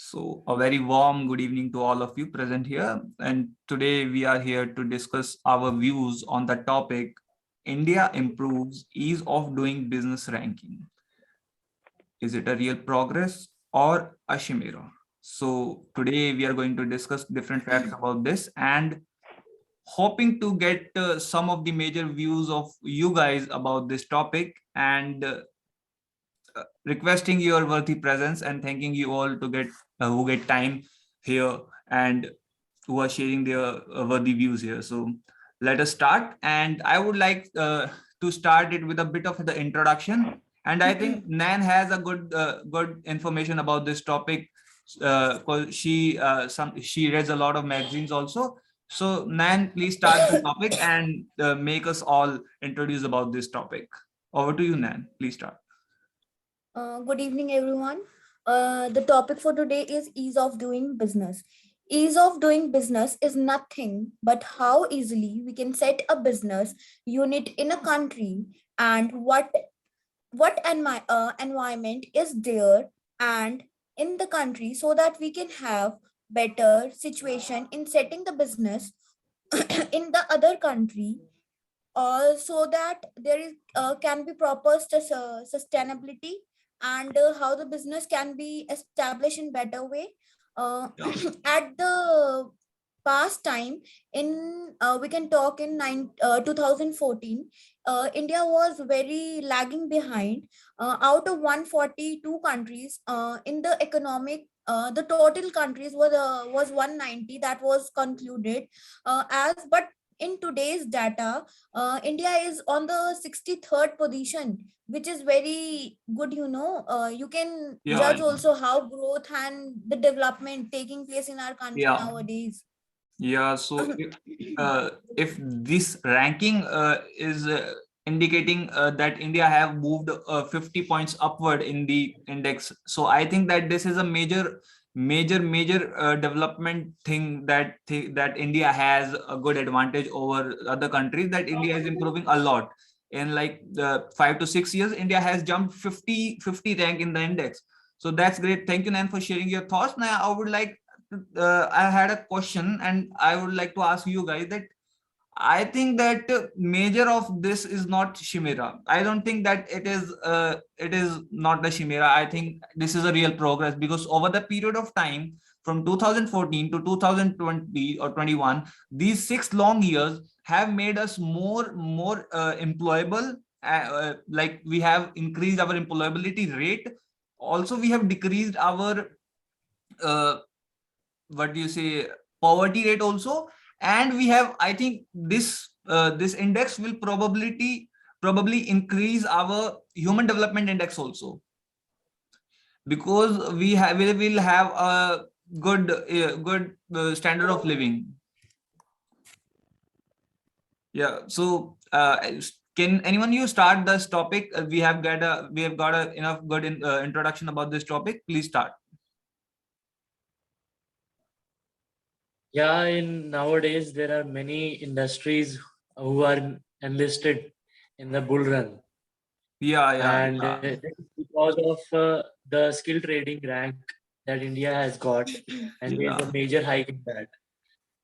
So a very warm good evening to all of you present here. And today we are here to discuss our views on the topic India improves ease of doing business ranking. Is it a real progress or a chimera? So today we are going to discuss different facts about this and hoping to get some of the major views of you guys about this topic and requesting your worthy presence and thanking you all to get who get time here and who are sharing their worthy views here. So let us start, and I would like to start it with a bit of the introduction. And I think Nan has a good information about this topic because she reads a lot of magazines also. So Nan, please start the topic and make us all introduce about this topic. Over to you, Nan. Please start. Good evening, everyone. The topic for today is ease of doing business. Ease of doing business is nothing but how easily we can set a business unit in a country and environment is there and in the country so that we can have better situation in setting the business in the other country so that there is can be proper sustainability and how the business can be established in better way Yeah. at the past time in we can talk in 2014 India was very lagging behind out of 142 countries in the economic the total countries was 190 that was concluded as but in today's data India is on the 63rd position, which is very good. You can Yeah. judge also how growth and the development taking place in our country Yeah. nowadays. Yeah. So if this ranking is indicating that India have moved 50 points upward in the index, so I think that this is a major development thing that India has a good advantage over other countries. That India is improving a lot in like 5 to 6 years. India has jumped 50 rank in the index. So that's great. Thank you, Nan, for sharing your thoughts. Now I would like I had a question and I would like to ask you guys that I think that major of this is not chimera. I don't think that it is not the chimera. I think this is a real progress because over the period of time from 2014 to 2020 or 21, these 6 long years have made us more employable. Like we have increased our employability rate. Also, we have decreased our uh, what do you say poverty rate also, and we have, I think this index will probably increase our human development index also, because we will have a good standard of living. Yeah. So can anyone you start this topic? We have got a enough good introduction about this topic. Please start. Yeah, in nowadays there are many industries who are enlisted in the bull run, and because of the skill trading rank that India has got, and there is a major hike in that.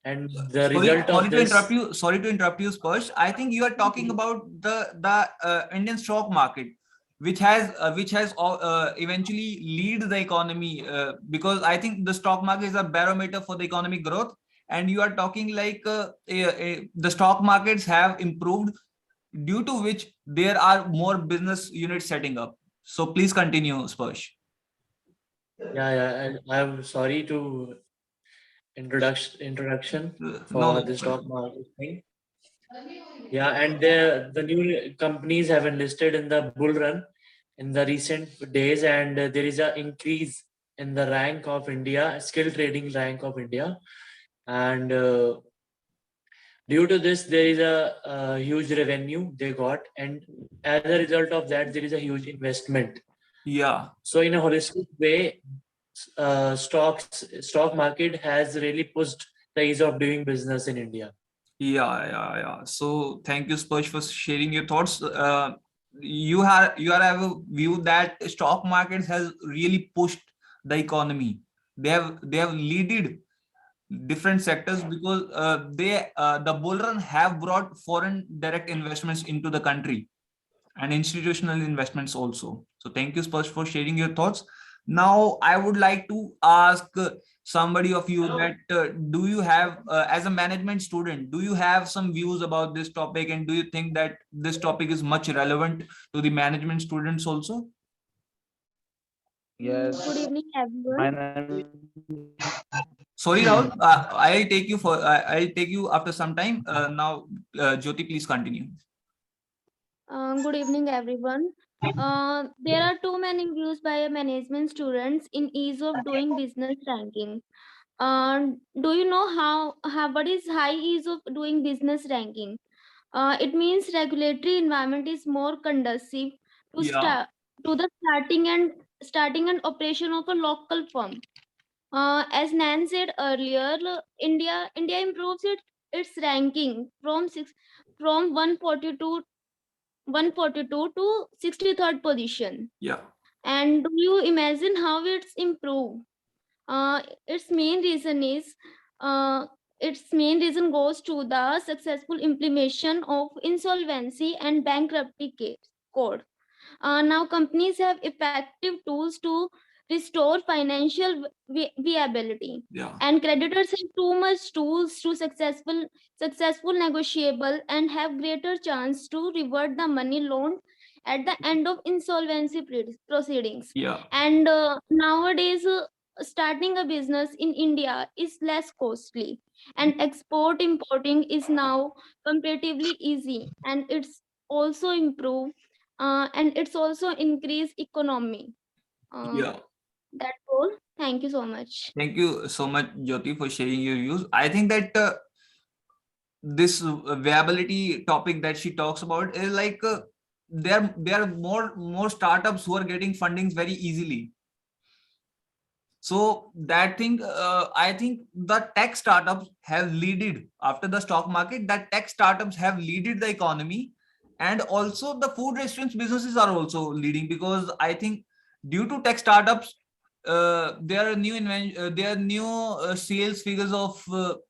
And the result of this. Sorry to interrupt you, Sparsh. I think you are talking about the Indian stock market, which has eventually lead the economy, because I think the stock market is a barometer for the economic growth, and you are talking like the stock markets have improved, due to which there are more business units setting up. So please continue, Sparsh. Yeah, and I'm sorry to introduction for No. the stock market thing. Yeah, and the new companies have enlisted in the bull run in the recent days, and there is an increase in the rank of India, skill trading rank of India, and due to this, there is a huge revenue they got, and as a result of that, there is a huge investment. Yeah. So in a holistic way, stock market has really pushed the ease of doing business in India. Yeah. So thank you, Sparsh, for sharing your thoughts. You have a view that stock markets has really pushed the economy. they have leaded different sectors because the bull run have brought foreign direct investments into the country and institutional investments also. So thank you, Sparsh, for sharing your thoughts. Now I would like to ask somebody of you that do you have as a management student, do you have some views about this topic, and do you think that this topic is much relevant to the management students also? Yes, Good evening, everyone. my name. Sorry, Rahul, I'll take you after some time. Now, Jyoti, please continue. Good evening, everyone. There are too many views by management students in ease of doing business ranking. Do you know how what is high ease of doing business ranking? It means regulatory environment is more conducive to Yeah, to the starting and operation of a local firm. As Nan said earlier, India improves its ranking from 142 to 63rd position. yeah, And do you imagine how it's improved? Uh, its main reason is uh, its main reason goes to the successful implementation of insolvency and bankruptcy code. Now companies have effective tools to restore financial viability, yeah, and creditors have too much tools to successful negotiable and have greater chance to revert the money loaned at the end of insolvency proceedings. yeah, And nowadays, starting a business in India is less costly, and export importing is now comparatively easy, and it's also improved and it's also increased economy. Uh, yeah. that's all. Thank you so much. Thank you so much, Jyoti, for sharing your views. I think that this viability topic that she talks about is like there are more startups who are getting fundings very easily. So that thing, I think the tech startups have leaded after the stock market. That tech startups have leaded the economy, and also the food restaurants businesses are also leading because I think due to tech startups, there are new sales figures of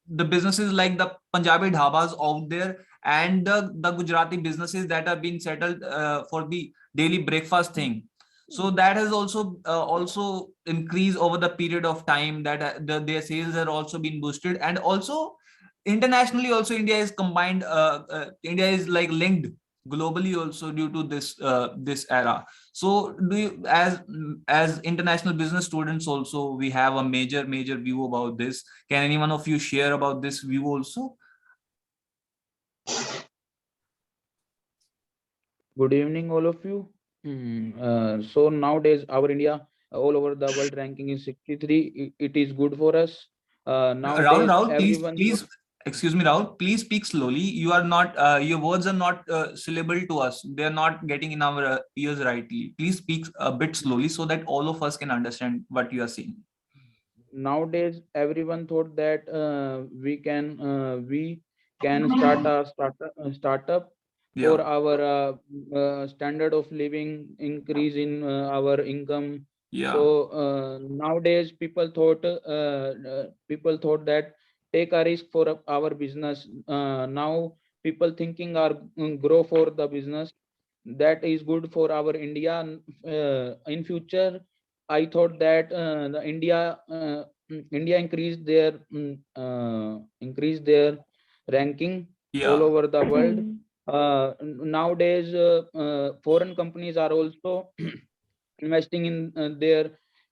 the businesses like the Punjabi dhabas out there and the Gujarati businesses that are being settled for the daily breakfast thing. So that has also increased over the period of time that their sales are also been boosted, and also internationally also India is like linked globally also due to this era. So do you, as international business students also, we have a major view about this. Can any one of you share about this view also? Good evening, all of you. So nowadays, our India all over the world ranking is 63. It is good for us. Nowadays, Rahul, everyone. excuse me, Rahul, please speak slowly. You are not, your words are not syllable to us. They are not getting in our ears rightly. Please speak a bit slowly so that all of us can understand what you are saying. Nowadays, everyone thought that we can start a startup for Yeah, our standard of living increase in our income. yeah, So nowadays people thought that take a risk for our business. Now people thinking are grow for the business that is good for our India. In future, I thought that the India increased their ranking all yeah, over the world. Nowadays, foreign companies are also investing in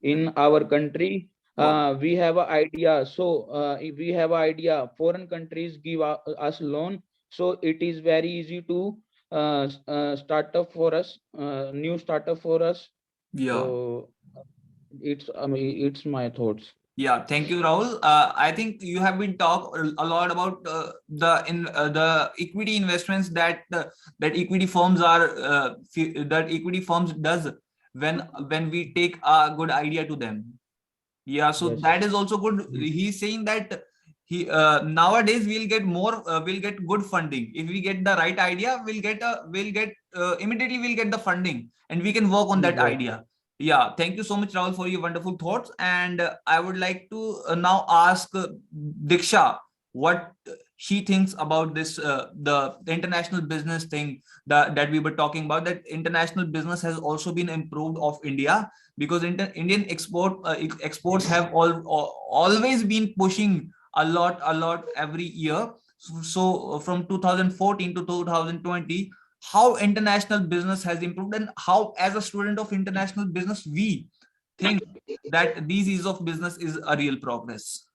in our country. wow, We have an idea. So if we have an idea, foreign countries give us loan. So it is very easy to startup for us, new startup for us. yeah. So it's my thoughts. Yeah, thank you, Rahul. I think you have been talk a lot about the equity investments that equity firms that equity firms does when we take a good idea to them. Yeah, so Yes. that is also good. He's saying that he nowadays we'll get good funding if we get the right idea. We'll get immediately we'll get the funding and we can work on that Yes. idea. Yeah, thank you so much, Rahul, for your wonderful thoughts. And I would like to now ask Diksha what she thinks about this, the international business thing that we were talking about. That international business has also been improved of India, because Indian exports have always been pushing a lot every year. So from 2014 to 2020, how international business has improved, and how, as a student of international business, we think that these ease of business is a real progress.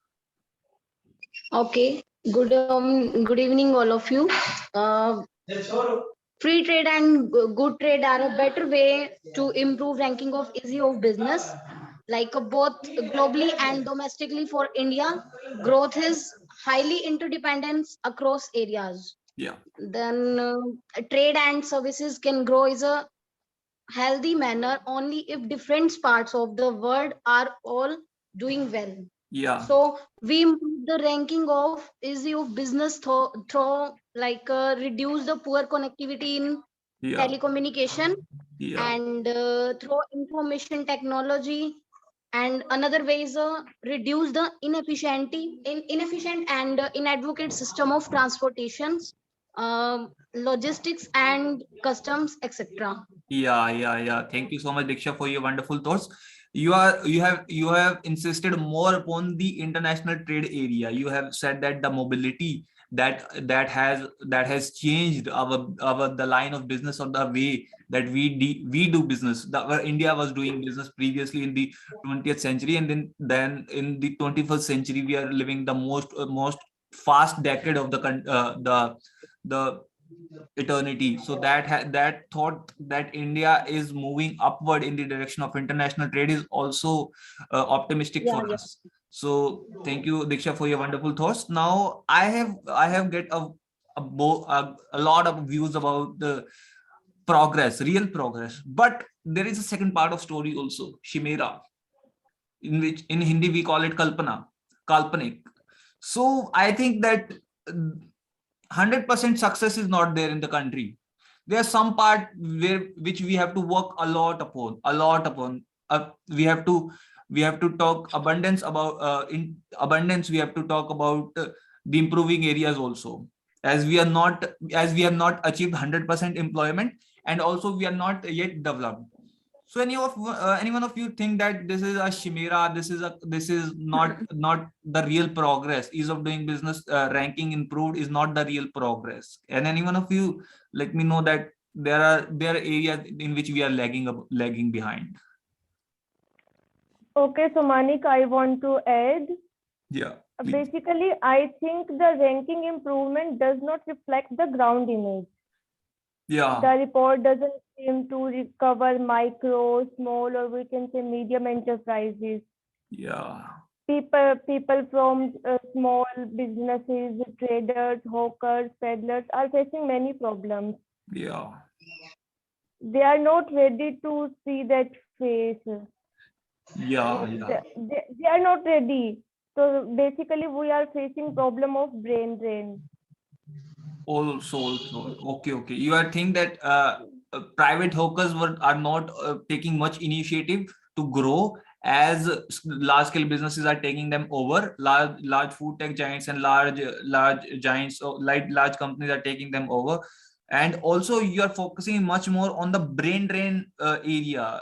Okay, good evening, all of you. Free trade and good trade are a better way to improve ranking of easy of business, like both globally and domestically for India. Growth is highly interdependence across areas. Yeah. Then trade and services can grow is a healthy manner only if different parts of the world are all doing well. Yeah. So we improve the ranking of easy of business through like reduce the poor connectivity in Yeah. telecommunication Yeah. and through information technology. And another way is reduce the inefficient and inadequate system of transportations, logistics and customs, etc. Yeah. Thank you so much, Diksha, for your wonderful thoughts. You have insisted more upon the international trade area. You have said that the mobility that has changed our the line of business, or the way that we do business. India was doing business previously in the 20th century, and then in the 21st century we are living the most fast decade of the eternity. So that thought that India is moving upward in the direction of international trade is also optimistic for Yeah. us. So thank you, Diksha, for your wonderful thoughts. Now I have get a lot of views about the progress, real progress, but there is a second part of story also, Chimera, in which in Hindi we call it kalpanik. So I think that 100% success is not there in the country. There's some part which we have to work a lot upon. We have to talk abundance about in abundance. We have to talk about the improving areas also, as we have not achieved 100% employment, and also we are not yet developed. So anyone of you think that this is a chimera? This is not the real progress. Ease of doing business ranking improved is not the real progress. And anyone of you, let me know that there are areas in which we are lagging behind. Okay, so Manik, I want to add. Yeah. Please. Basically, I think the ranking improvement does not reflect the ground image. Yeah. The report doesn't seem to recover micro, small, or we can say medium enterprises. Yeah. People from small businesses, traders, hawkers, peddlers are facing many problems. Yeah. They are not ready to see that face. Yeah. They are not ready. So basically, we are facing problem of brain drain. Also. Okay. You are think that private hawkers are not taking much initiative to grow, as large scale businesses are taking them over. Large food tech giants and large giants, or large companies are taking them over. And also you are focusing much more on the brain drain area.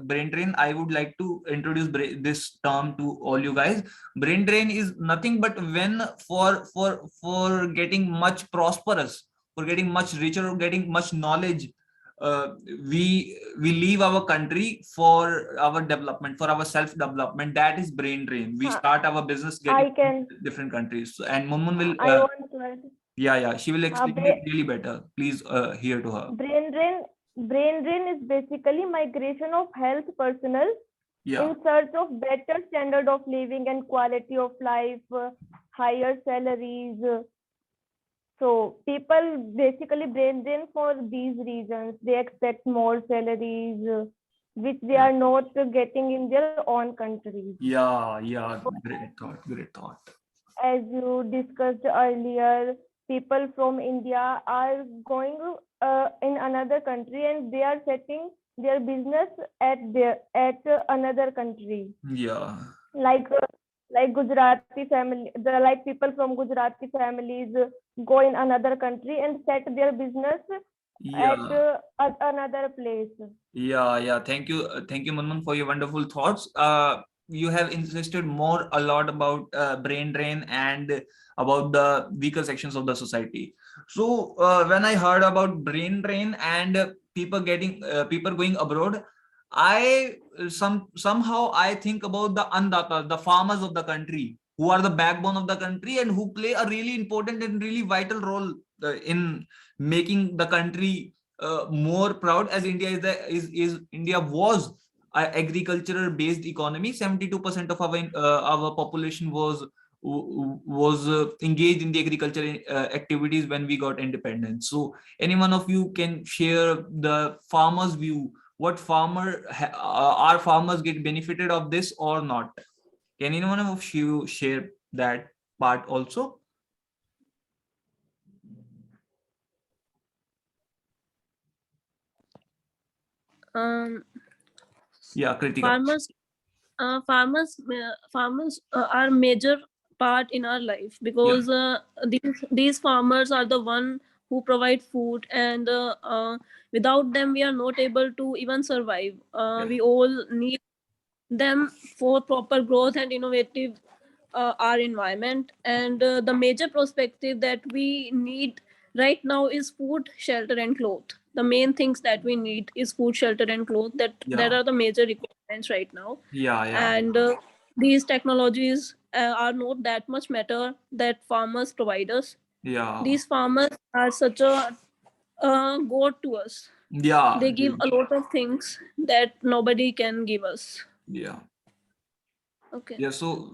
Brain drain, I would like to introduce this term to all you guys. Brain drain is nothing but when for getting much prosperous, for getting much richer, or getting much knowledge, we leave our country for our development, for our self development. That is brain drain. We start our business getting different countries. And Munmun will I want to add. Yeah, she will explain it really better. Please hear to her. Brain drain is basically migration of health personnel in search of better standard of living and quality of life, higher salaries. So people basically brain drain for these reasons. They expect more salaries, which they are not getting in their own countries. Yeah. Great thought. As you discussed earlier, people from India are going in another country and they are setting their business at another country. Yeah. Like Gujarati family, like people from Gujarati families go in another country and set their business at Yeah. another place. Yeah. Thank you, Manman, for your wonderful thoughts. You have insisted more a lot about brain drain and about the weaker sections of the society. So when I heard about brain drain and people going abroad, I somehow I think about the andata, the farmers of the country, who are the backbone of the country and who play a really important and really vital role in making the country more proud, as India is India was an agricultural based economy. 72% of our population was engaged in the agricultural activities when we got independence. So any one of you can share the farmers view. What are farmers get benefited of this or not? Can anyone of you share that part also? um, Yeah, Kritika. farmers are major part in our life, because these farmers are the one who provide food, and without them we are not able to even survive. We all need them for proper growth and innovative our environment. And the major perspective that we need right now is food, shelter, and cloth. The main things that we need is food, shelter, and cloth. That are the major requirements right now. Yeah. And these technologies are not that much matter that farmers provide us. Yeah. These farmers are such a god to us. Yeah. They give a lot of things that nobody can give us. Yeah. Okay. Yeah. So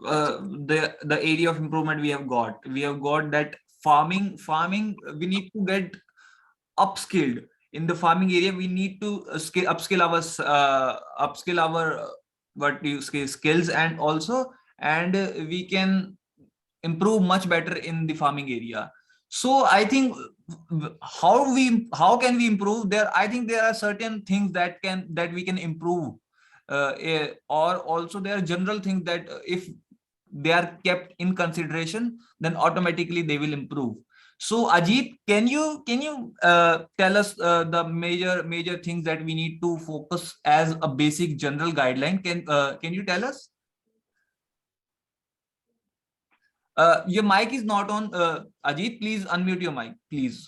the area of improvement we have got that farming we need to get upskilled. In the farming area we need to upskill our what do you say, skills, and also we can improve much better in the farming area. So I think how can we improve there? I think there are certain things that we can improve, or also there are general things that if they are kept in consideration, then automatically they will improve. So Ajit, can you tell us the major things that we need to focus as a basic general guideline? Can you tell us? Your mic is not on. Ajit, please unmute your mic, please.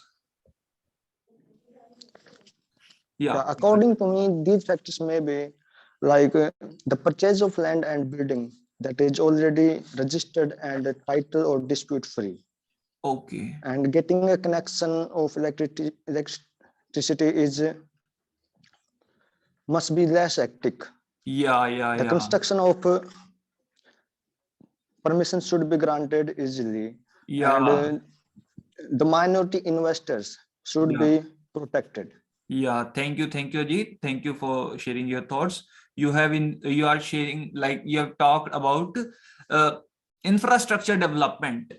Yeah. According to me, these factors may be like the purchase of land and building that is already registered and title or dispute free. Okay. And getting a connection of electricity is must be less hectic. Yeah. The construction of permission should be granted easily. Yeah. And the minority investors should be protected. Yeah, thank you, Ajit. Thank you for sharing your thoughts. You are sharing, like you have talked about infrastructure development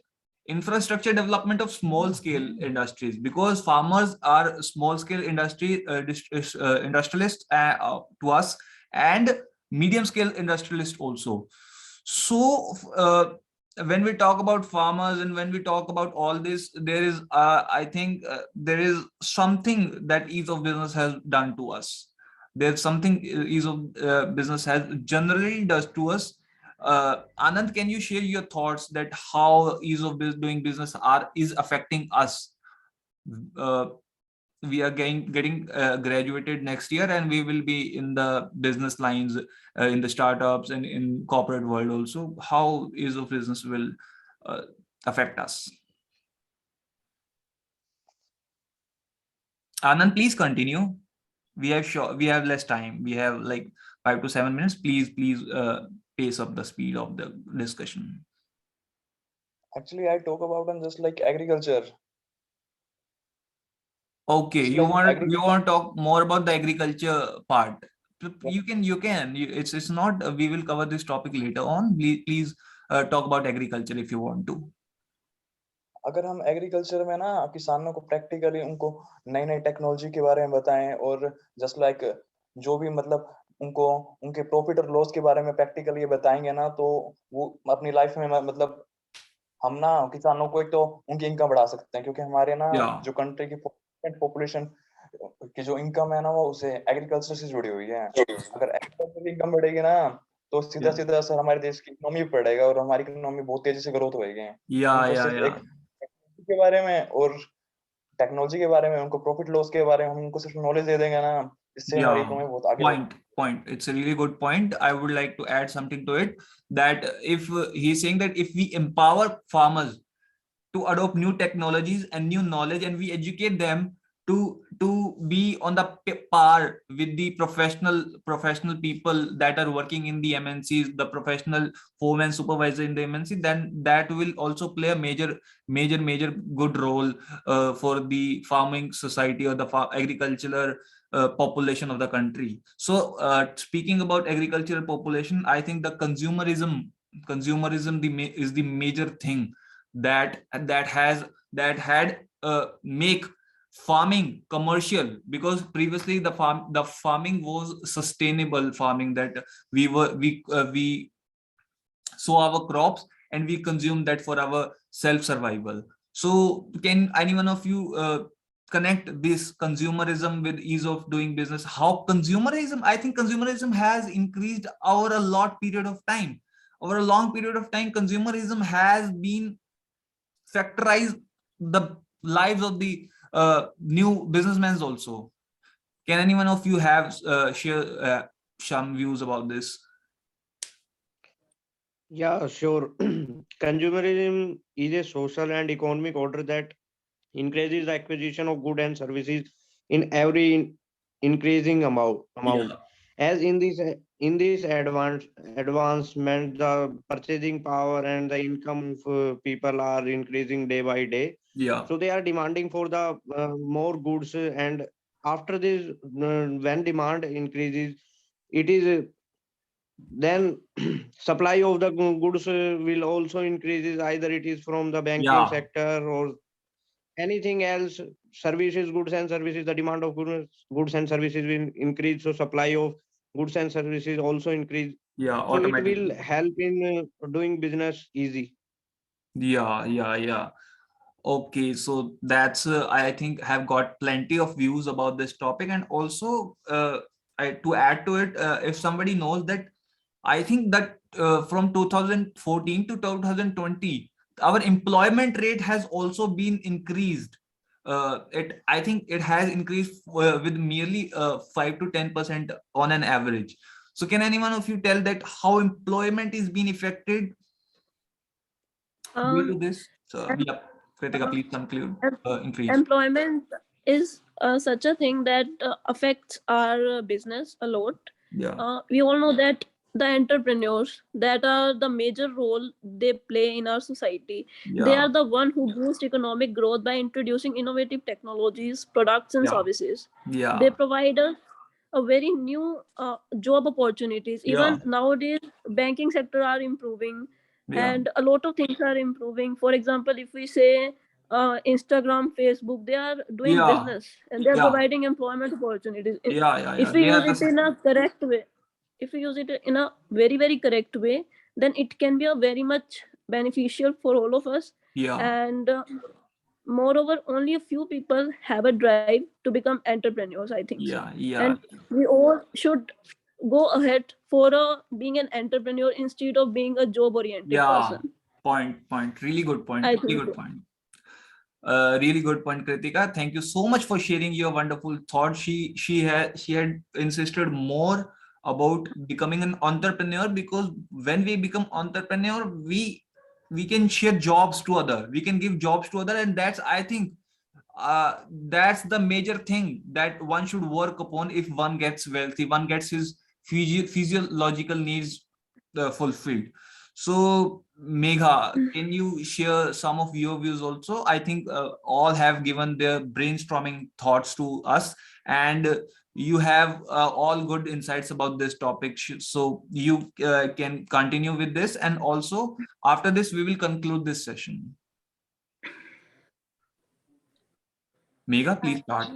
of small scale industries, because farmers are small scale industrialists to us, and medium scale industrialists also. So when we talk about farmers and when we talk about all this, there is I think there is something that ease of business has done to us. There's something ease of business has generally does to us. Anand, can you share your thoughts that how ease of doing business is affecting us? We are getting graduated next year, and we will be in the business lines, in the startups and in corporate world also. How ease of business will affect us? Anand, please continue. We have less time. We have like 5 to 7 minutes. Please pace up the speed of the discussion. Actually, I talk about just like agriculture. Okay, you want to talk more about the agriculture part. You can. It's not. We will cover this topic later on. Please talk about agriculture if you want to. अगर हम agriculture में ना किसानों को practically उनको नई नई technology के बारे में बताएं, और जस्ट लाइक जो भी मतलब उनको उनके प्रॉफिट और लॉस के बारे में प्रैक्टिकली बताएंगे ना, तो वो अपनी लाइफ में मतलब हम ना किसानों को एक तो उनकी इनकम बढ़ा सकते हैं, क्योंकि हमारे ना Yeah. जो कंट्री की पॉपुलेशन की जो इनकम है ना, वो उसे एग्रीकल्चर से जुड़ी हुई है। अगर एग्रीकल्चर की इनकम बढ़ेगी ना, तो सीधा Yeah. सीधा असर हमारे देश की इकोनॉमी पे पड़ेगा, और हमारी इकोनॉमी बहुत तेजी से ग्रोथ होएगी। Yeah, उनको yeah, सिर्फ yeah. एक के बारे में और टेक्नोलॉजी के बारे में, उनको प्रॉफिट लॉस के बारे में हम उनको सिर्फ नॉलेज दे देंगे ना, इससे हमारी Yeah. इकोनॉमी बहुत आगे बढ़ेगी। Point. It's a really good point. I would like to add something to it, that if he's saying that if we empower farmers to adopt new technologies and new knowledge, and we educate them to be on the par with the professional people that are working in the MNCs, the professional foreman supervisor in the MNC, then that will also play a major good role for the farming society or the agricultural population of the country. So speaking about agricultural population, I think the consumerism is the major thing that had make farming commercial, because previously the farming was sustainable farming, that we sow our crops and we consume that for our self survival. So can anyone of you connect this consumerism with ease of doing business? How consumerism, I think consumerism has increased over a long period of time. Consumerism has been factorize the lives of the new businessmen also. Can anyone of you have share some views about this? Yeah, sure. Consumerism is a social and economic order that increases the acquisition of goods and services in every increasing amount. Yeah. As in this advancement, the purchasing power and the income of people are increasing day by day. Yeah. So they are demanding for the more goods, and after this, when demand increases, it is then supply of the goods will also increases. Either it is from the banking Yeah. sector or anything else, services, goods and services. The demand of goods and services will increase, so supply of goods and services also increase. Yeah, So it automatically. will help in doing business easy. Yeah. Okay, so that's I think have got plenty of views about this topic. And also to add to it, if somebody knows that, I think that from 2014 to 2020, our employment rate has also been increased. I think it has increased with merely 5 to 10% on an average. So can anyone of you tell that how employment is being affected due to this? So yeah, Kritika, please conclude. Increase. Employment is such a thing that affects our business a lot. Yeah. We all know that the entrepreneurs that are the major role they play in our society. They Yeah. are the one who boost economic growth by introducing innovative technologies, products and Yeah. services. Yeah. They provide us a very new job opportunities. Yeah. Even nowadays, banking sector are improving, Yeah. and a lot of things are improving. For example, if we say Instagram, Facebook, they are doing Yeah. business and they are Yeah. providing employment opportunities. Yeah. If we They are use it in a correct way, if we use it in a very correct way, then it can be a very much beneficial for all of us. Yeah. And moreover, only a few people have a drive to become entrepreneurs, I think so. Yeah. And we all should go ahead for being an entrepreneur instead of being a job oriented Yeah. person. Point. Really good point. I Really think good so. point. Really good point, Kritika. Thank you so much for sharing your wonderful thoughts. She had insisted more about becoming an entrepreneur, because when we become entrepreneur, we can share jobs to other. We can give jobs to other, and that's, I think, that's the major thing that one should work upon. If one gets wealthy, one gets his physiological needs fulfilled. So Megha, can you share some of your views also? I think all have given their brainstorming thoughts to us, and you have all good insights about this topic. So you can continue with this, and also after this we will conclude this session. Megha, please start.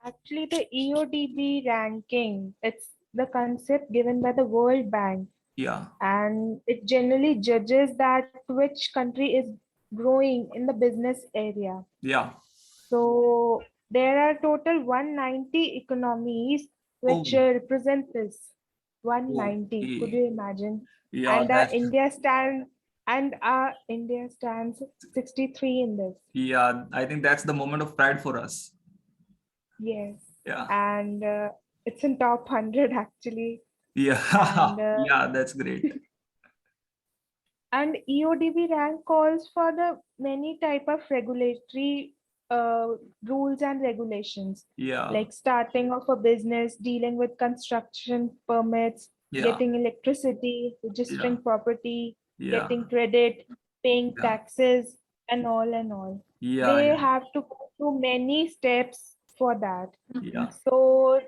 Actually, the EODB ranking, it's the concept given by the World Bank, Yeah. and it generally judges that which country is growing in the business area. Yeah. So there are total 190 economies which Oh, represent this. 190, could okay. you imagine? Yeah, that's Our India stands 63 in this. yeah. I think that's the moment of pride for us. Yes. Yeah. And it's in top 100 actually. Yeah. And Yeah, that's great. and EODB rank calls for the many type of regulatory rules and regulations, Yeah. like starting of a business, dealing with construction permits, Yeah. getting electricity, Yeah. registering property, Yeah. getting credit, paying Yeah. taxes, and all and all. Yeah. They Yeah. have to go through many steps for that. Yeah. So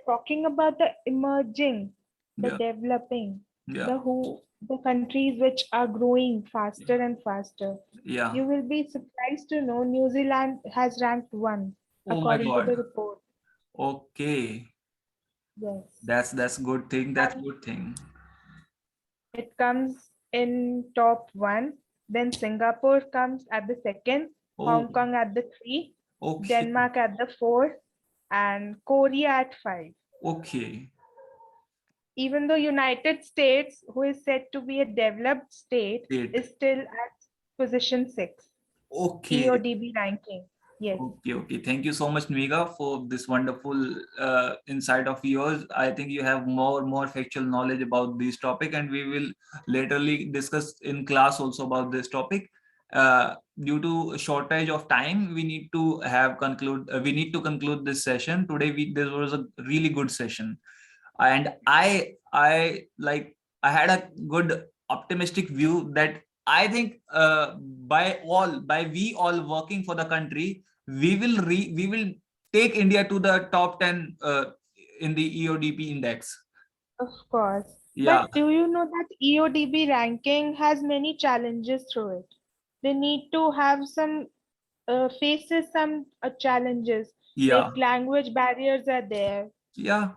talking about the emerging, the Yeah. developing, Yeah. the countries which are growing faster and faster, Yeah. you will be surprised to know New Zealand has ranked 1 Oh my according to the God. report. Okay. Yes. That's good thing. That's good thing. It comes in top 1. Then Singapore comes at the 2nd, Oh, Hong Kong at the 3, okay. Denmark at the 4, and Korea at 5. Okay. Even though United States, who is said to be a developed state, Great. is still at position 6, Okay. EODB ranking. Yes. Okay, okay. Thank you so much, Megha, for this wonderful insight of yours. I think you have more factual knowledge about this topic, and we will laterly discuss in class also about this topic. Due to shortage of time, we need to conclude this session today. This was a really good session, and I like I had a good optimistic view that I think by we all working for the country, we will take India to the top 10 in the EODP index. Of course. Yeah. But do you know that EODB ranking has many challenges through it? They need to have faces some challenges, Yeah. like language barriers are there, Yeah.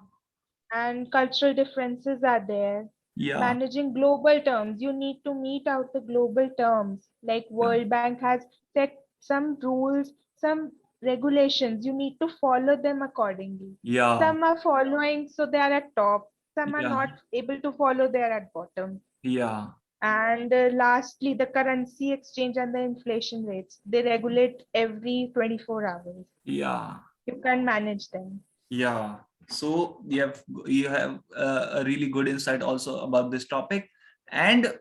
and cultural differences are there. Yeah. Managing global terms, you need to meet out the global terms. Like World Bank has set some rules, some regulations. You need to follow them accordingly. Yeah. Some are following, so they are at top. Some are Yeah. not able to follow, they are at bottom. Yeah. And lastly, the currency exchange and the inflation rates. They regulate every 24 hours. Yeah. You can manage them. Yeah. So you have a really good insight also about this topic, and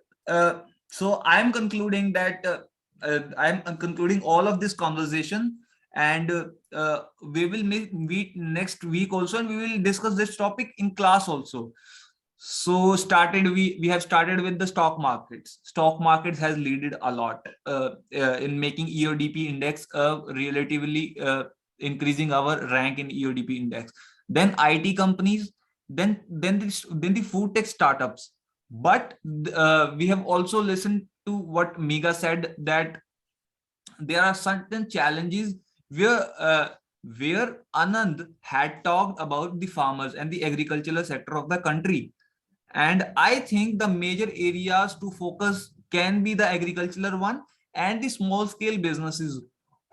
so I'm concluding that I'm concluding all of this conversation, and we will meet next week also, and we will discuss this topic in class also. So we have started with the stock markets. Stock markets has leaded a lot in making EODP index relatively increasing our rank in EODP index. Then IT companies, then the food tech startups. But we have also listened to what Megha said, that there are certain challenges where Anand had talked about the farmers and the agricultural sector of the country. And I think the major areas to focus can be the agricultural one and the small scale businesses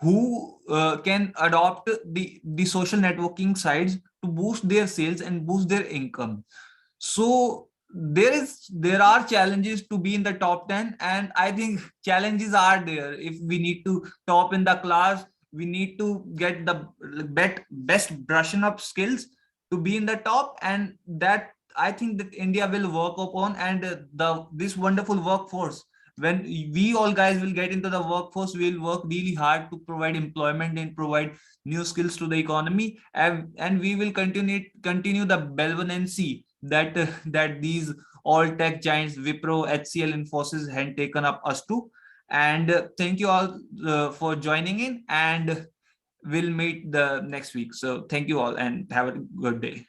who can adopt the social networking sites to boost their sales and boost their income. So there are challenges to be in the top 10, and I think challenges are there. If we need to top in the class, we need to get the best brushing up skills to be in the top, and that I think that India will work upon, and this wonderful workforce. When we all guys will get into the workforce, we'll work really hard to provide employment and provide new skills to the economy, and we will continue the benevolency that these all tech giants Wipro, HCL, Infosys had taken up us to. And thank you all for joining in, and we'll meet the next week. So thank you all and have a good day.